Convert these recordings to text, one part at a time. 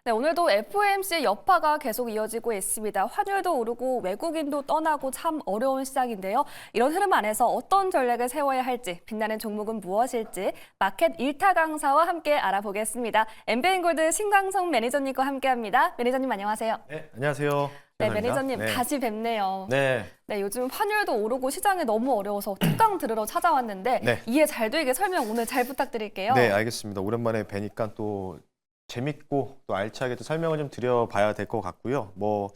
네, 오늘도 FOMC 여파가 계속 이어지고 있습니다. 환율도 오르고 외국인도 떠나고 참 어려운 시장인데요. 이런 흐름 안에서 어떤 전략을 세워야 할지, 빛나는 종목은 무엇일지 마켓 1타 강사와 함께 알아보겠습니다. 엠베인골드 신광성 매니저님과 함께합니다. 매니저님 안녕하세요. 네, 안녕하세요. 네, 매니저님 네. 다시 뵙네요. 네. 네, 요즘 환율도 오르고 시장이 너무 어려워서 특강 들으러 찾아왔는데 네. 이해 잘 되게 설명 오늘 잘 부탁드릴게요. 네, 알겠습니다. 오랜만에 뵈니까 또 재밌고 또 알차게 또 설명을 좀 드려봐야 될 것 같고요. 뭐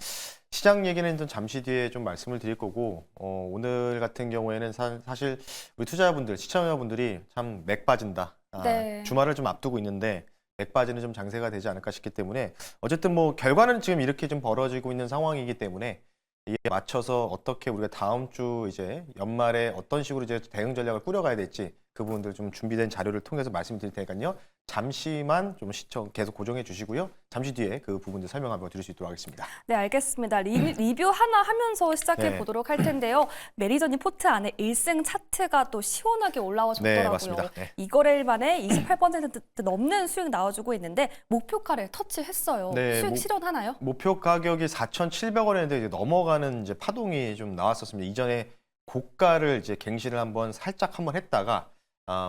시장 얘기는 좀 잠시 뒤에 좀 말씀을 드릴 거고 오늘 같은 경우에는 사실 우리 투자자분들, 시청자분들이 참 맥 빠진다. 네. 주말을 좀 앞두고 있는데 맥 빠지는 좀 장세가 되지 않을까 싶기 때문에 어쨌든 뭐 결과는 지금 이렇게 좀 벌어지고 있는 상황이기 때문에 이에 맞춰서 어떻게 우리가 다음 주 이제 연말에 어떤 식으로 이제 대응 전략을 꾸려가야 될지 그 부분들 좀 준비된 자료를 통해서 말씀드릴 테니까요. 잠시만 좀 시청 계속 고정해 주시고요. 잠시 뒤에 그 부분들 설명 한번 드릴 수 있도록 하겠습니다. 네, 알겠습니다. 리뷰 하나 하면서 시작해 네. 보도록 할 텐데요. 매니저님 포트 안에 1승 차트가 또 시원하게 올라와 줬더라고요. 네, 맞습니다. 네. 2거래일 만에 28% 넘는 수익 나와주고 있는데 목표가를 터치했어요. 네, 수익 실현하나요? 목표 가격이 4,700원인데 이제 넘어가는 이제 파동이 좀 나왔었습니다. 이전에 고가를 이제 갱신을 살짝 한번 했다가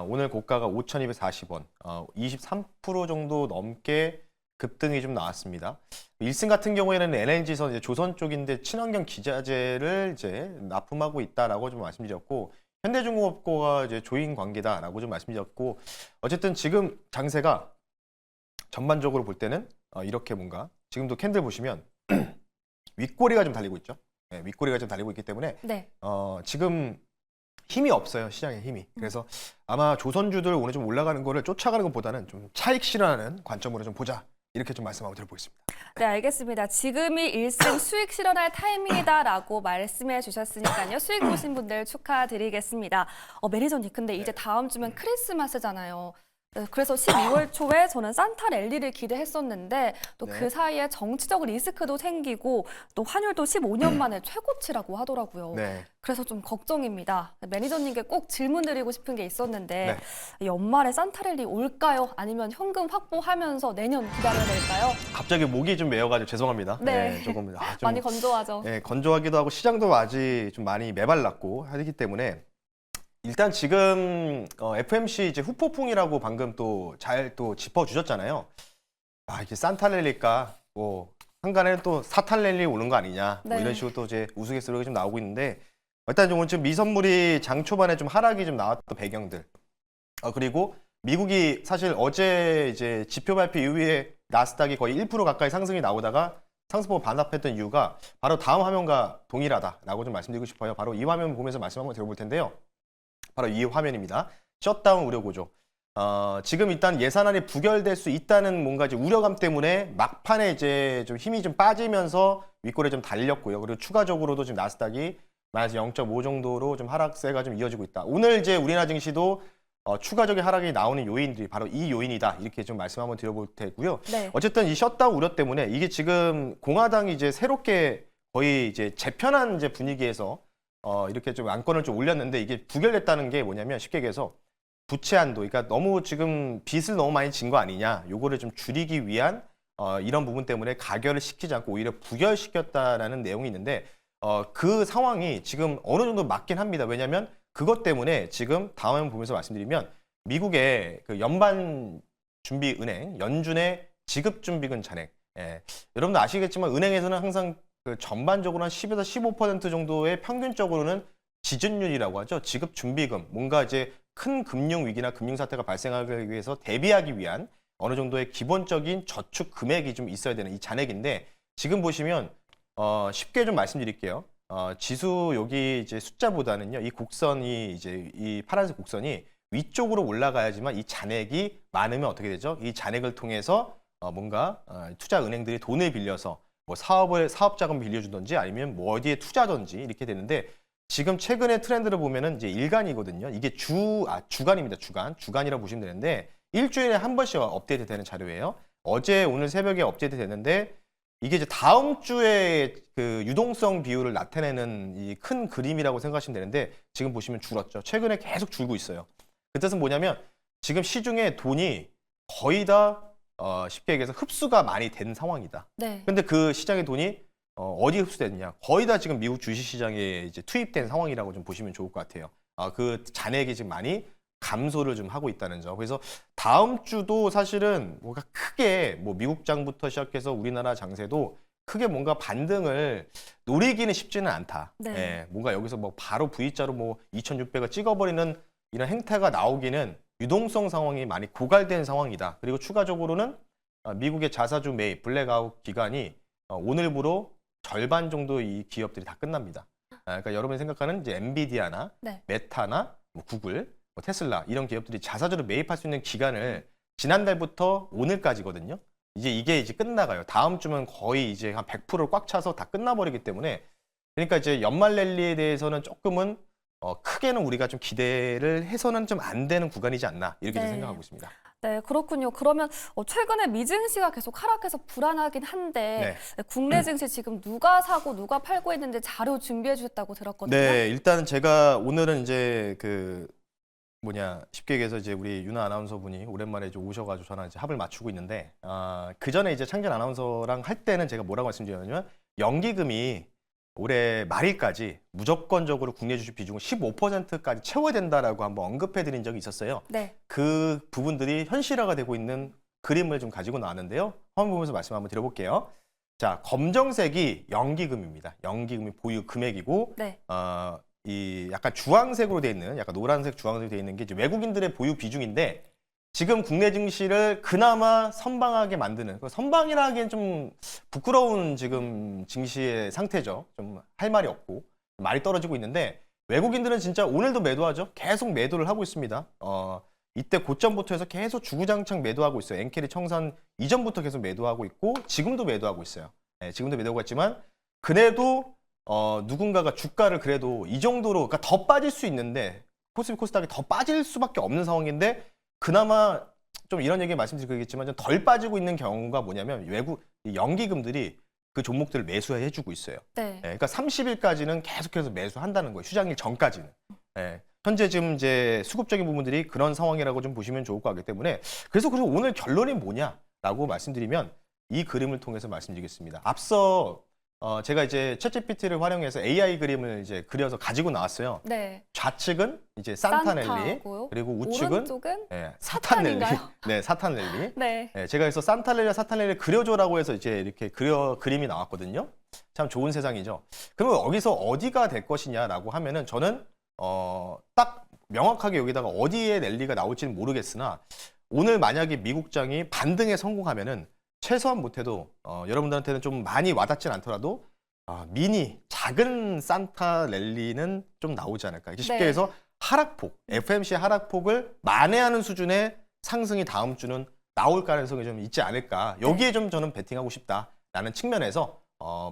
오늘 고가가 5,240원, 23% 정도 넘게 급등이 좀 나왔습니다. 1승 같은 경우에는 LNG선 이제 조선 쪽인데 친환경 기자재를 이제 납품하고 있다라고 좀 말씀드렸고 현대중공업고가 이제 조인 관계다라고 좀 말씀드렸고 어쨌든 지금 장세가 전반적으로 볼 때는 이렇게 뭔가 지금도 캔들 보시면 윗꼬리가 좀 달리고 있죠. 네, 윗꼬리가 좀 달리고 있기 때문에 네. 지금 힘이 없어요. 시장에 힘이. 그래서 아마 조선주들 오늘 좀 올라가는 거를 쫓아가는 것보다는 좀 차익 실현하는 관점으로 좀 보자. 이렇게 좀 말씀하고 드려보겠습니다. 네, 알겠습니다. 지금이 1승 수익 실현할 타이밍이다라고 말씀해 주셨으니까요. 수익 보신 분들 축하드리겠습니다. 매니저님, 근데 이제 다음 주면 크리스마스잖아요. 네, 그래서 12월 초에 저는 산타 랠리를 기대했었는데 또 그 네. 사이에 정치적 리스크도 생기고 또 환율도 15년 만에 최고치라고 하더라고요. 네. 그래서 좀 걱정입니다. 매니저님께 꼭 질문드리고 싶은 게 있었는데 네. 연말에 산타 랠리 올까요? 아니면 현금 확보하면서 내년 기다려야 될까요? 갑자기 목이 좀 메어가지고 죄송합니다. 네. 조금 좀 많이 건조하죠. 네, 건조하기도 하고 시장도 아직 좀 많이 메발랐고 하기 때문에 일단 지금 FMC 이제 후폭풍이라고 방금 또 잘 또 짚어주셨잖아요. 이게 산타랠리일까 뭐 한간에는 또 사탄랠리 오는 거 아니냐 뭐 네. 이런 식으로 또 이제 우스갯소리가 좀 나오고 있는데 일단 오늘 지금 미 선물이 장 초반에 좀 하락이 좀 나왔던 배경들 그리고 미국이 사실 어제 이제 지표 발표 이후에 나스닥이 거의 1% 가까이 상승이 나오다가 상승폭 반납했던 이유가 바로 다음 화면과 동일하다라고 좀 말씀드리고 싶어요. 바로 이 화면 보면서 말씀 한번 드려볼 텐데요. 바로 이 화면입니다. 셧다운 우려 구조. 지금 일단 예산안이 부결될 수 있다는 뭔가 이제 우려감 때문에 막판에 이제 좀 힘이 좀 빠지면서 윗골에 좀 달렸고요. 그리고 추가적으로도 지금 나스닥이 마이너스 0.5 정도로 좀 하락세가 좀 이어지고 있다. 오늘 이제 우리나라 증시도 추가적인 하락이 나오는 요인들이 바로 이 요인이다. 이렇게 좀 말씀 한번 드려볼 테고요. 네. 어쨌든 이 셧다운 우려 때문에 이게 지금 공화당이 이제 새롭게 거의 이제 재편한 이제 분위기에서 이렇게 좀 안건을 좀 올렸는데 이게 부결됐다는 게 뭐냐면 쉽게 얘기해서 부채 한도, 그러니까 너무 지금 빚을 너무 많이 진 거 아니냐, 요거를 좀 줄이기 위한 이런 부분 때문에 가결을 시키지 않고 오히려 부결시켰다라는 내용이 있는데 그 상황이 지금 어느 정도 맞긴 합니다. 왜냐하면 그것 때문에 지금 다음 화면 보면서 말씀드리면 미국의 그 연방준비은행, 연준의 지급준비금 잔액, 여러분들 아시겠지만 은행에서는 항상 그 전반적으로 한 10에서 15% 정도의 평균적으로는 지준율이라고 하죠. 지급 준비금, 뭔가 이제 큰 금융 위기나 금융 사태가 발생하기 위해서 대비하기 위한 어느 정도의 기본적인 저축 금액이 좀 있어야 되는 이 잔액인데 지금 보시면 쉽게 좀 말씀드릴게요. 지수 여기 이제 숫자보다는요, 이 곡선이 이제 이 파란색 곡선이 위쪽으로 올라가야지만 이 잔액이 많으면 어떻게 되죠? 이 잔액을 통해서 뭔가 투자 은행들이 돈을 빌려서 뭐 사업 자금 빌려주든지 아니면 뭐 어디에 투자든지 이렇게 되는데 지금 최근의 트렌드를 보면은 이제 일간이거든요. 이게 주간입니다. 주간이라고 보시면 되는데 일주일에 한 번씩 업데이트 되는 자료예요. 어제 오늘 새벽에 업데이트 됐는데 이게 이제 다음 주에 그 유동성 비율을 나타내는 이 큰 그림이라고 생각하시면 되는데 지금 보시면 줄었죠. 최근에 계속 줄고 있어요. 그 뜻은 뭐냐면 지금 시중에 돈이 거의 다 쉽게 얘기해서 흡수가 많이 된 상황이다. 네. 근데 그 시장의 돈이 어디 흡수됐냐? 거의 다 지금 미국 주식시장에 이제 투입된 상황이라고 좀 보시면 좋을 것 같아요. 그 잔액이 지금 많이 감소를 좀 하고 있다는 점. 그래서 다음 주도 사실은 뭔가 크게 뭐 미국 장부터 시작해서 우리나라 장세도 크게 뭔가 반등을 노리기는 쉽지는 않다. 네. 예, 뭔가 여기서 뭐 바로 V자로 뭐 2,600을 찍어버리는 이런 행태가 나오기는 유동성 상황이 많이 고갈된 상황이다. 그리고 추가적으로는 미국의 자사주 매입, 블랙아웃 기간이 오늘부로 절반 정도 이 기업들이 다 끝납니다. 그러니까 여러분이 생각하는 이제 엔비디아나 네. 메타나 뭐 구글, 뭐 테슬라 이런 기업들이 자사주를 매입할 수 있는 기간을 지난달부터 오늘까지거든요. 이게 이제 끝나가요. 다음 주면 거의 이제 한 100%를 꽉 차서 다 끝나버리기 때문에 그러니까 이제 연말 랠리에 대해서는 조금은 크게는 우리가 좀 기대를 해서는 좀 안 되는 구간이지 않나 이렇게 좀 네. 생각하고 있습니다. 네, 그렇군요. 그러면 최근에 미 증시가 계속 하락해서 불안하긴 한데 국내 증시 지금 누가 사고 누가 팔고 있는지 자료 준비해 주셨다고 들었거든요. 네, 일단 제가 오늘은 이제 쉽게 얘기해서 이제 우리 유나 아나운서분이 오랜만에 이제 오셔가지고 저랑 이제 합을 맞추고 있는데 그 전에 이제 창진 아나운서랑 할 때는 제가 뭐라고 말씀드렸냐면 연기금이 올해 말일까지 무조건적으로 국내 주식 비중을 15%까지 채워야 된다라고 한번 언급해드린 적이 있었어요. 네. 그 부분들이 현실화가 되고 있는 그림을 좀 가지고 나왔는데요. 화면 보면서 말씀 한번 드려볼게요. 자, 검정색이 연기금입니다. 연기금이 보유 금액이고, 네. 이 약간 주황색으로 돼 있는, 약간 노란색 주황색으로 돼 있는 게 이제 외국인들의 보유 비중인데, 지금 국내 증시를 그나마 선방하게 만드는, 선방이라 하기엔 좀 부끄러운 지금 증시의 상태죠. 좀 할 말이 없고, 말이 떨어지고 있는데, 외국인들은 진짜 오늘도 매도하죠. 계속 매도를 하고 있습니다. 이때 고점부터 해서 계속 주구장창 매도하고 있어요. 엔캐리 청산 이전부터 계속 매도하고 있고 지금도 매도하고 있어요. 네, 지금도 매도하고 있지만 그래도 누군가가 주가를 그래도 이 정도로 그러니까 더 빠질 수 있는데 코스피 코스닥이 더 빠질 수밖에 없는 상황인데 그나마 좀 이런 얘기 말씀드리겠지만 좀 덜 빠지고 있는 경우가 뭐냐면 외국 연기금들이 그 종목들을 매수해주고 있어요. 네. 그러니까 30일까지는 계속해서 매수한다는 거예요. 휴장일 전까지는. 현재 지금 이제 수급적인 부분들이 그런 상황이라고 좀 보시면 좋을 것 같기 때문에 그래서 오늘 결론이 뭐냐라고 말씀드리면 이 그림을 통해서 말씀드리겠습니다. 앞서 제가 이제 챗GPT를 활용해서 AI 그림을 이제 그려서 가지고 나왔어요. 네. 좌측은 이제 산타넬리 산타고요. 그리고 우측은 오른쪽은 사탄넬리. 사탄인가요? 네, 사탄넬리. 네. 제가 그래서 산타넬리와 사탄넬리를 그려줘라고 해서 이제 이렇게 그림이 나왔거든요. 참 좋은 세상이죠. 그러면 여기서 어디가 될 것이냐라고 하면은 저는 딱 명확하게 여기다가 어디에 랠리가 나올지는 모르겠으나 오늘 만약에 미국장이 반등에 성공하면은 최소한 못해도 여러분들한테는 좀 많이 와닿진 않더라도 미니 작은 산타 랠리는 좀 나오지 않을까. 이게 쉽게 네. 해서 하락폭, FMC 하락폭을 만회하는 수준의 상승이 다음 주는 나올 가능성이 좀 있지 않을까. 여기에 좀 저는 베팅하고 싶다라는 측면에서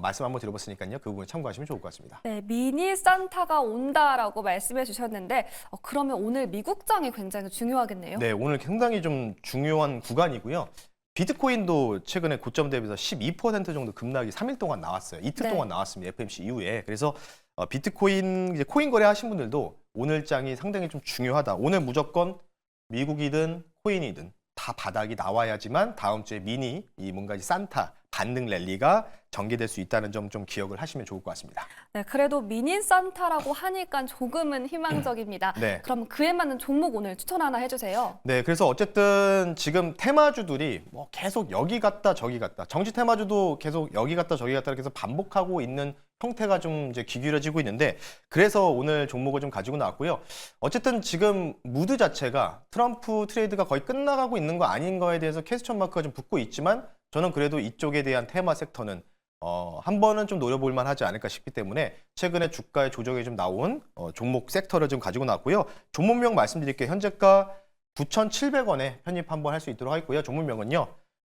말씀 한번 드려봤으니까요. 그 부분 참고하시면 좋을 것 같습니다. 네, 미니 산타가 온다라고 말씀해 주셨는데 그러면 오늘 미국장이 굉장히 중요하겠네요. 네, 오늘 상당히 좀 중요한 구간이고요. 비트코인도 최근에 고점 대비해서 12% 정도 급락이 3일 동안 나왔어요. 이틀 동안 나왔습니다. FMC 이후에. 그래서 비트코인 이제 코인 거래 하신 분들도 오늘 장이 상당히 좀 중요하다. 오늘 무조건 미국이든 코인이든 다 바닥이 나와야지만 다음 주에 미니 뭔가 산타 반등 랠리가 전개될 수 있다는 점 좀 기억을 하시면 좋을 것 같습니다. 네, 그래도 미니 산타라고 하니까 조금은 희망적입니다. 네. 그럼 그에 맞는 종목 오늘 추천 하나 해주세요. 네, 그래서 어쨌든 지금 테마주들이 뭐 계속 여기 갔다 저기 갔다, 정치 테마주도 계속 여기 갔다 저기 갔다 이렇게 해서 반복하고 있는 형태가 좀 이제 기울어지고 있는데 그래서 오늘 종목을 좀 가지고 나왔고요. 어쨌든 지금 무드 자체가 트럼프 트레이드가 거의 끝나가고 있는 거 아닌 거에 대해서 퀘스천 마크가 좀 붙고 있지만 저는 그래도 이쪽에 대한 테마 섹터는 한 번은 좀 노려볼 만하지 않을까 싶기 때문에 최근에 주가의 조정이 좀 나온 종목 섹터를 좀 가지고 나왔고요. 종목명 말씀드릴게요. 현재가 9,700원에 편입 한번 할 수 있도록 하겠고요. 종목명은요.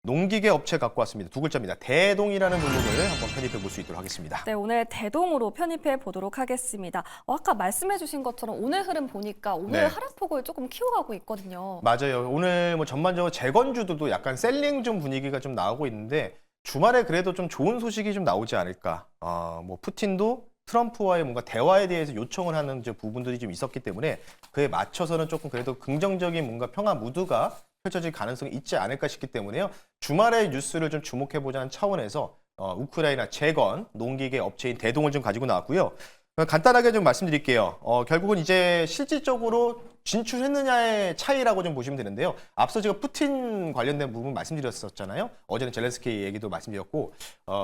농기계 업체 갖고 왔습니다. 두 글자입니다. 대동이라는 종목을 한번 편입해 볼 수 있도록 하겠습니다. 네, 오늘 대동으로 편입해 보도록 하겠습니다. 아까 말씀해 주신 것처럼 오늘 흐름 보니까 오늘 네. 하락폭을 조금 키워가고 있거든요. 맞아요. 오늘 뭐 전반적으로 재건주들도 약간 셀링 좀 분위기가 좀 나오고 있는데 주말에 그래도 좀 좋은 소식이 좀 나오지 않을까. 뭐 푸틴도 트럼프와의 뭔가 대화에 대해서 요청을 하는 이제 부분들이 좀 있었기 때문에 그에 맞춰서는 조금 그래도 긍정적인 뭔가 평화 무드가 펼쳐질 가능성이 있지 않을까 싶기 때문에요. 주말의 뉴스를 좀 주목해보자는 차원에서 우크라이나 재건 농기계 업체인 대동을 좀 가지고 나왔고요. 간단하게 좀 말씀드릴게요. 결국은 이제 실질적으로 진출했느냐의 차이라고 좀 보시면 되는데요. 앞서 제가 푸틴 관련된 부분 말씀드렸었잖아요. 어제는 젤렌스키 얘기도 말씀드렸고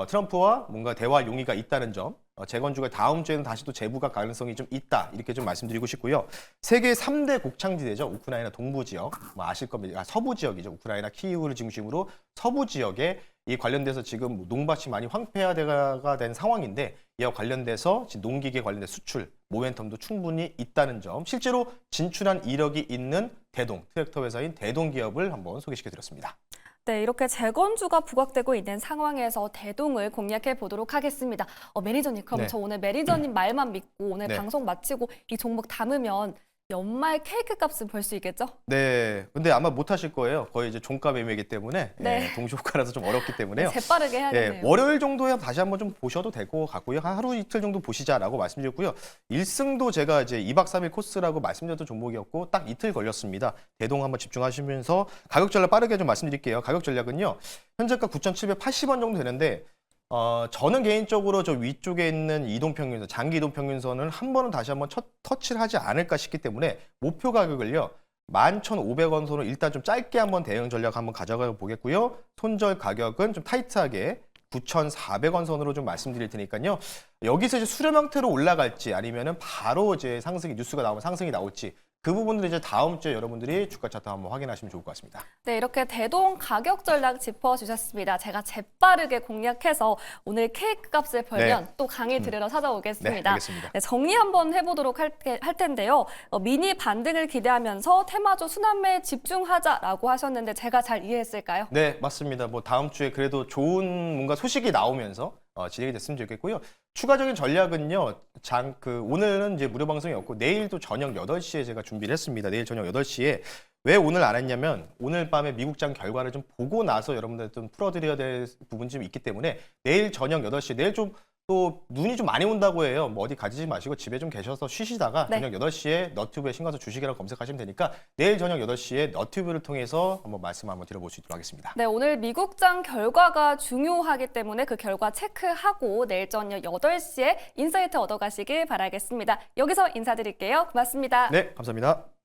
트럼프와 뭔가 대화 용의가 있다는 점, 재건축의 다음 주에는 다시 또 재부각 가능성이 좀 있다 이렇게 좀 말씀드리고 싶고요. 세계 3대 곡창지대죠. 우크라이나 동부 지역, 뭐 아실 겁니다. 서부 지역이죠. 우크라이나 키이우를 중심으로 서부 지역에 이 관련돼서 지금 농밭이 많이 황폐화가 된 상황인데 이와 관련돼서 지금 농기계 관련된 수출 모멘텀도 충분히 있다는 점, 실제로 진출한 이력이 있는 대동 트랙터 회사인 대동 기업을 한번 소개시켜드렸습니다. 네, 이렇게 재건주가 부각되고 있는 상황에서 대동을 공략해 보도록 하겠습니다. 매니저님, 그럼 네. 저 오늘 매니저님 말만 믿고 오늘 네. 방송 마치고 이 종목 담으면 연말 케이크 값은 벌 수 있겠죠? 네, 근데 아마 못 하실 거예요. 거의 이제 종가 매매이기 때문에 네. 동시효과라서 좀 어렵기 때문에요. 재빠르게 해야겠네요. 월요일 정도에 다시 한번 좀 보셔도 될 것 같고요. 한 하루 이틀 정도 보시자라고 말씀드렸고요. 1승도 제가 이제 2박 3일 코스라고 말씀드렸던 종목이었고 딱 이틀 걸렸습니다. 대동 한번 집중하시면서 가격 전략 빠르게 좀 말씀드릴게요. 가격 전략은요. 현재가 9,780원 정도 되는데 저는 개인적으로 저 위쪽에 있는 이동평균선, 장기 이동평균선을 한 번은 다시 한번 터치를 하지 않을까 싶기 때문에 목표 가격을요. 11,500원 선으로 일단 좀 짧게 한번 대응 전략 한번 가져가 보겠고요. 손절 가격은 좀 타이트하게 9,400원 선으로 좀 말씀드릴 테니까요. 여기서 이제 수렴 형태로 올라갈지 아니면은 바로 이제 상승이 뉴스가 나오면 상승이 나올지 그 부분들은 이제 다음 주에 여러분들이 주가 차트 한번 확인하시면 좋을 것 같습니다. 네, 이렇게 대동 가격 전략 짚어주셨습니다. 제가 재빠르게 공략해서 오늘 케이크 값을 벌면 또 강의 들으러 네, 찾아오겠습니다. 알겠습니다. 네, 정리 한번 해보도록 할 텐데요. 미니 반등을 기대하면서 테마주 순환매에 집중하자라고 하셨는데 제가 잘 이해했을까요? 네, 맞습니다. 뭐 다음 주에 그래도 좋은 뭔가 소식이 나오면서 진행이 됐으면 좋겠고요. 추가적인 전략은요. 오늘은 이제 무료 방송이었고 내일도 저녁 8시에 제가 준비를 했습니다. 내일 저녁 8시에 왜 오늘 안 했냐면 오늘 밤에 미국장 결과를 좀 보고 나서 여러분들 좀 풀어드려야 될 부분이 좀 있기 때문에 내일 저녁 8시에 내일 좀 또 눈이 좀 많이 온다고 해요. 뭐 어디 가지지 마시고 집에 좀 계셔서 쉬시다가 네. 저녁 8시에 너튜브에 신가서 주식이라고 검색하시면 되니까 내일 저녁 8시에 너튜브를 통해서 한번 말씀 한번 드려볼 수 있도록 하겠습니다. 네, 오늘 미국장 결과가 중요하기 때문에 그 결과 체크하고 내일 저녁 8시에 인사이트 얻어가시길 바라겠습니다. 여기서 인사드릴게요. 고맙습니다. 네, 감사합니다.